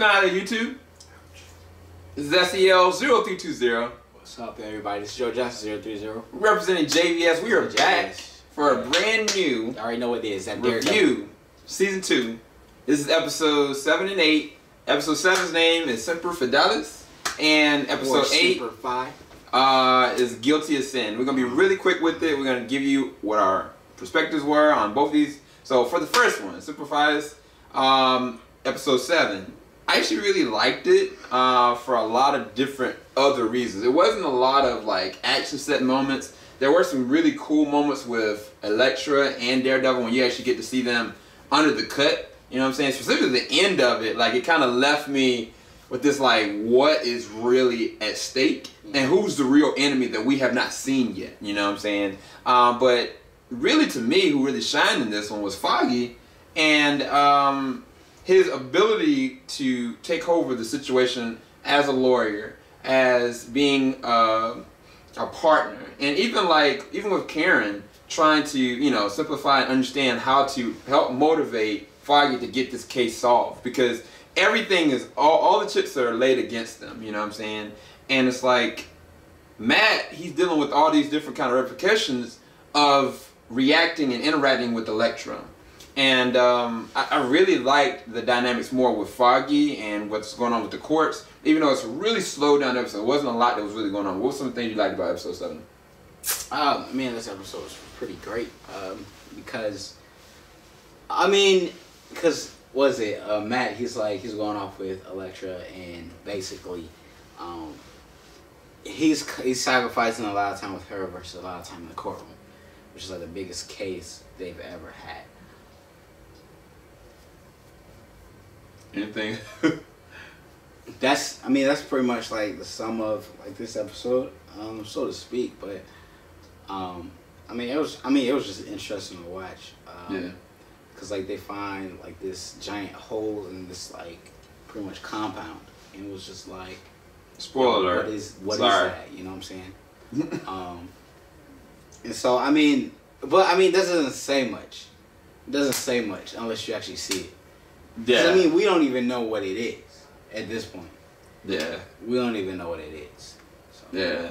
going on YouTube? This is SEL0320. What's up, everybody? This is Joe Johnson 030. Representing JVS. We are back for a brand new I already know what it is. That review. Season 2. This is episode 7 and 8. Episode 7's name is Semper Fidelis. And episode 8 is Guilty of Sin. We're going to be really quick with it. We're going to give you what our perspectives were on both of these. So for the first one, Semper Fidelis, episode 7. I actually really liked it for a lot of different other reasons. It wasn't a lot of like action set moments. There were some really cool moments with Elektra and Daredevil when you actually get to see them under the cut. You know what I'm saying? Specifically the end of it, like it kind of left me with this like, what is really at stake and who's the real enemy that we have not seen yet? You know what I'm saying? But really, to me, who really shined in this one was Foggy, and his ability to take over the situation as a lawyer, as being a partner, and even with Karen trying to, you know, simplify and understand how to help motivate Foggy to get this case solved, because everything is all the chips are laid against them. You know what I'm saying? And it's like Matt, he's dealing with all these different kind of repercussions of reacting and interacting with Elektra. And I really liked the dynamics more with Foggy and what's going on with the courts, even though it's a really slow down episode. It wasn't a lot that was really going on. What were some of the things you liked about episode 7? Man, this episode was pretty great because, I mean, because was it Matt? He's going off with Elektra, and basically, he's sacrificing a lot of time with her versus a lot of time in the courtroom, which is like the biggest case they've ever had. Anything? that's pretty much like the sum of like this episode, so to speak. But it was just interesting to watch. Yeah. Cause like they find like this giant hole in this like pretty much compound, and it was just like, spoiler alert. What is that? You know what I'm saying? And so it doesn't say much. It doesn't say much unless you actually see it. Yeah. We don't even know what it is at this point. Yeah. We don't even know what it is. So. Yeah.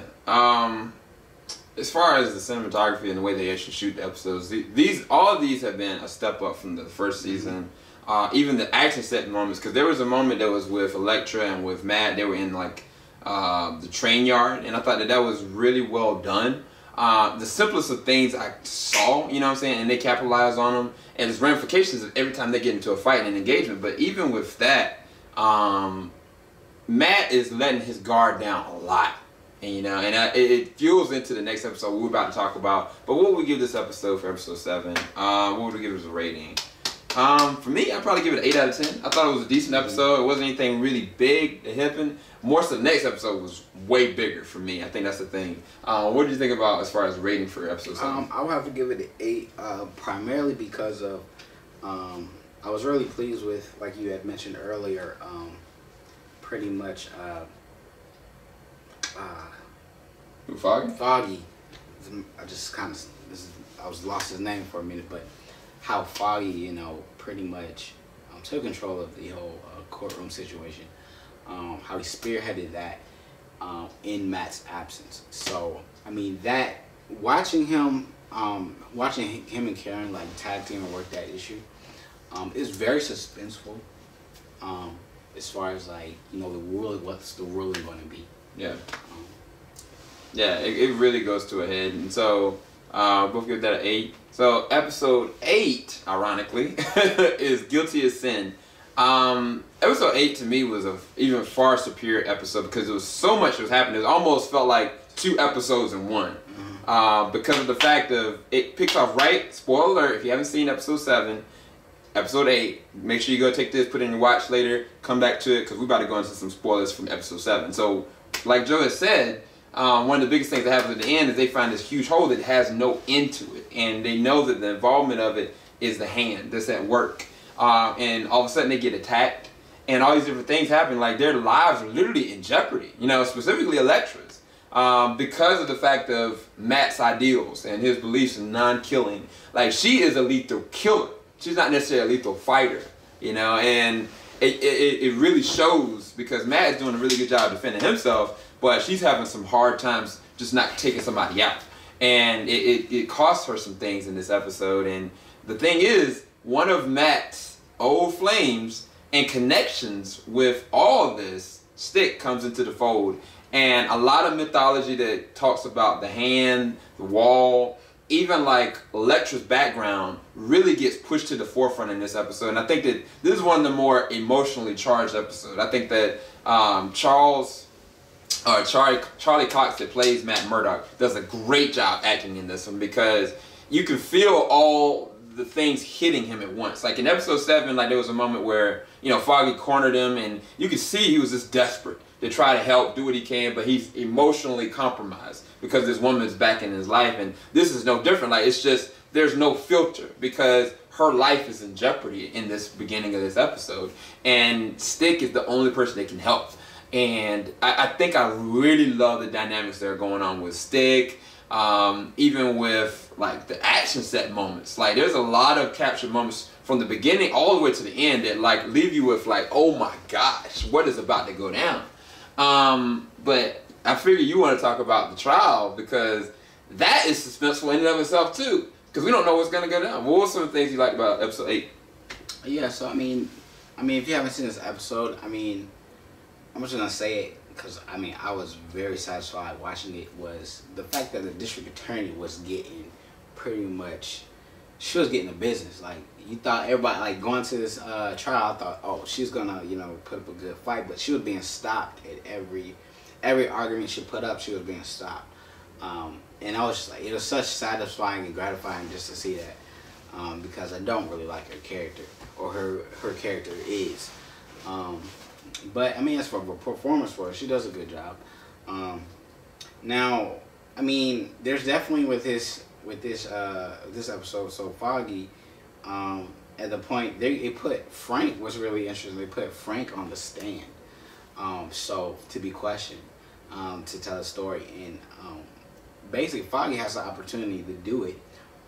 As far as the cinematography and the way they actually shoot the episodes, all of these have been a step up from the first season. Even the action set moments, because there was a moment that was with Elektra and with Matt. They were in like the train yard, and I thought that was really well done. The simplest of things I saw, you know what I'm saying, and they capitalized on them, and there's ramifications every time they get into a fight and an engagement. But even with that, Matt is letting his guard down a lot, and you know, and it fuels into the next episode we're about to talk about. But what would we give this episode for episode 7? What would we give it as a rating? For me, I'd probably give it an 8 out of 10. I thought it was a decent episode. It wasn't anything really big that happened. More so, the next episode was way bigger for me. I think that's the thing. What did you think about as far as rating for episode 7? I would have to give it an 8, primarily because of I was really pleased with, like you had mentioned earlier, pretty much Foggy? Foggy. I was lost his name for a minute, but how Foggy, you know, pretty much took control of the whole courtroom situation. How he spearheaded that in Matt's absence. So that watching him and Karen like tag team and work that issue is very suspenseful. As far as like, you know, what's the ruling going to be? Yeah. Yeah, it really goes to a head, and so both give that an 8. So episode 8, ironically, is Guilty of Sin. Episode 8 to me was a even far superior episode because there was so much that was happening. It almost felt like 2 episodes in one. Because of the fact of it picks off right. Spoiler alert, if you haven't seen episode 7, episode 8, make sure you go take this, put it in your watch later, come back to it, because we're about to go into some spoilers from episode 7. So, like Joe has said, one of the biggest things that happens at the end is they find this huge hole that has no end to it. And they know that the involvement of it is the hand that's at work. And all of a sudden they get attacked. And all these different things happen. Like their lives are literally in jeopardy. You know, specifically Elektra's. Because of the fact of Matt's ideals and his beliefs in non-killing. Like she is a lethal killer. She's not necessarily a lethal fighter. You know, and it really shows because Matt is doing a really good job defending himself, but she's having some hard times just not taking somebody out. And it cost her some things in this episode. And the thing is, one of Matt's old flames and connections with all of this, Stick, comes into the fold. And a lot of mythology that talks about the hand, the wall, even like Elektra's background really gets pushed to the forefront in this episode. And I think that this is one of the more emotionally charged episodes. I think that Charlie Cox, that plays Matt Murdock, does a great job acting in this one because you can feel all the things hitting him at once. Like in episode 7, like there was a moment where, you know, Foggy cornered him and you could see he was just desperate to try to help, do what he can, but he's emotionally compromised because this woman's back in his life. And this is no different. Like, it's just, there's no filter because her life is in jeopardy in this beginning of this episode. And Stick is the only person that can help. And I think I really love the dynamics that are going on with Stick, even with like the action set moments. Like there's a lot of captured moments from the beginning all the way to the end that like leave you with like, oh my gosh, what is about to go down? But I figure you want to talk about the trial because that is suspenseful in and of itself too, because we don't know what's going to go down. What were some of the things you liked about episode 8? Yeah, so I mean, if you haven't seen this episode, I mean, I'm just gonna say it because I mean I was very satisfied watching it. Was the fact that the district attorney was getting pretty much, she was getting the business. Like you thought everybody like going to this trial, I thought, oh, she's gonna, you know, put up a good fight, but she was being stopped at every argument she put up. She was being stopped, and I was just like, it was such satisfying and gratifying just to see that, because I don't really like her character, or her character is. But I mean, as for a performance for her, she does a good job. Now, I mean, there's definitely with this episode, so Foggy, at the point they put Frank was really interesting. They put Frank on the stand, so to be questioned, to tell a story, and basically Foggy has the opportunity to do it,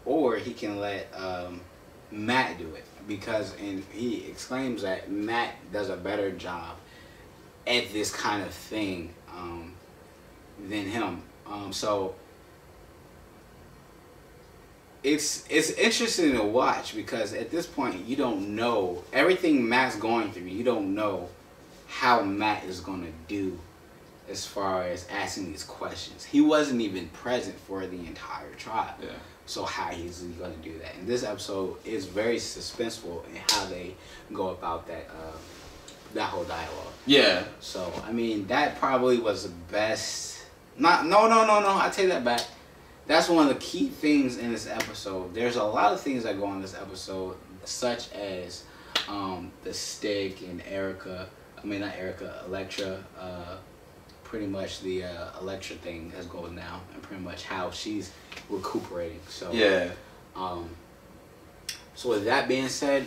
or he can let Matt do it, because and he exclaims that Matt does a better job at this kind of thing than him. So it's interesting to watch because at this point you don't know everything Matt's going through. You don't know how Matt is going to do as far as asking these questions. He wasn't even present for the entire trial. Yeah. So how is he going to do that? And this episode is very suspenseful in how they go about that that whole dialogue. Yeah. So I mean, that probably was the best. No. I take that back. That's one of the key things in this episode. There's a lot of things that go on in this episode, such as the Stick and Elektra. Pretty much the Elektra thing that's going down, and pretty much how she's recuperating. So yeah. So with that being said,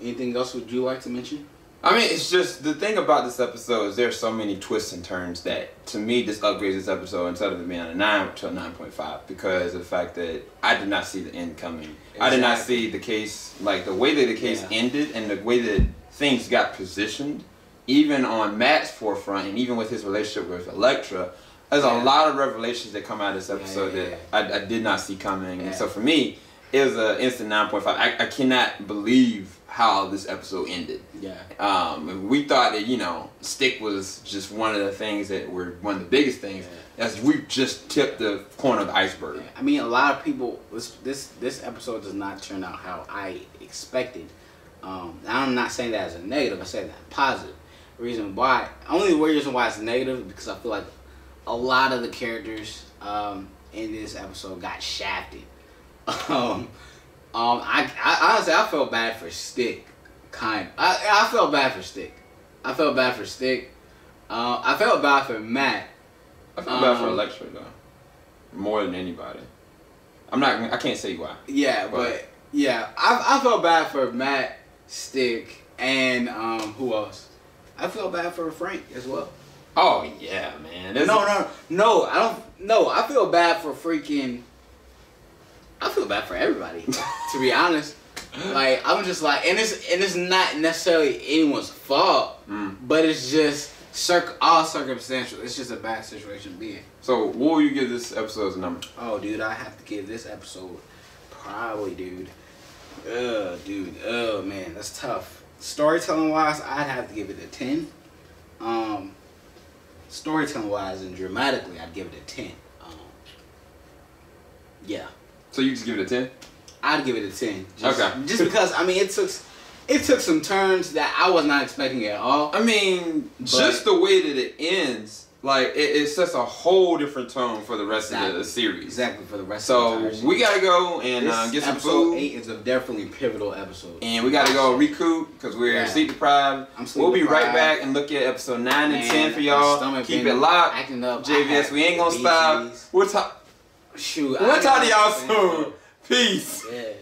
anything else would you like to mention? I mean, it's just the thing about this episode is there's so many twists and turns that to me this upgrades this episode instead of it being a 9 to a 9.5 because of the fact that I did not see the end coming. Exactly. I did not see the case, like the way that the case ended and the way that things got positioned. Even on Matt's forefront, and even with his relationship with Elektra, there's a lot of revelations that come out of this episode that I did not see coming. And so for me, it was an instant 9.5. I cannot believe how this episode ended. Yeah. We thought that, you know, Stick was just one of the things that were one of the biggest things. As we just tipped the corner of the iceberg. I mean, a lot of people, this episode does not turn out how I expected. I'm not saying that as a negative. I say that positive. Reason why, only the reason why it's negative is because I feel like a lot of the characters in this episode got shafted. I honestly felt bad for Stick. I felt bad for Stick. I felt bad for Stick. I felt bad for Matt. I felt bad for Elektra though, more than anybody. I can't say why. Yeah, but yeah, I felt bad for Matt, Stick, and who else? I feel bad for Frank as well. Oh yeah, man. No, I don't. No, I feel bad for freaking. I feel bad for everybody, to be honest. Like I'm just like, and it's not necessarily anyone's fault, but it's just all circumstantial. It's just a bad situation to be in. So what will you give this episode as a number? Oh, dude, I have to give this episode probably, dude. Oh man, that's tough. Storytelling wise, I'd have to give it a 10. Storytelling wise and dramatically, I'd give it a 10. Yeah. So you just give it a 10? I'd give it a 10. Okay. Just because it took some turns that I was not expecting at all. I mean, just the way that it ends, like it sets a whole different tone for the rest of the series. Exactly, for the rest of the series. So we gotta go and get some food. Episode 8 is a definitely pivotal episode. And we gotta go recoup because we're sleep deprived. We'll be right back and look at episode 9 and 10 for y'all. Keep it locked. Acting up. JVS, we ain't gonna stop. We'll talk to y'all soon. Peace. Yeah.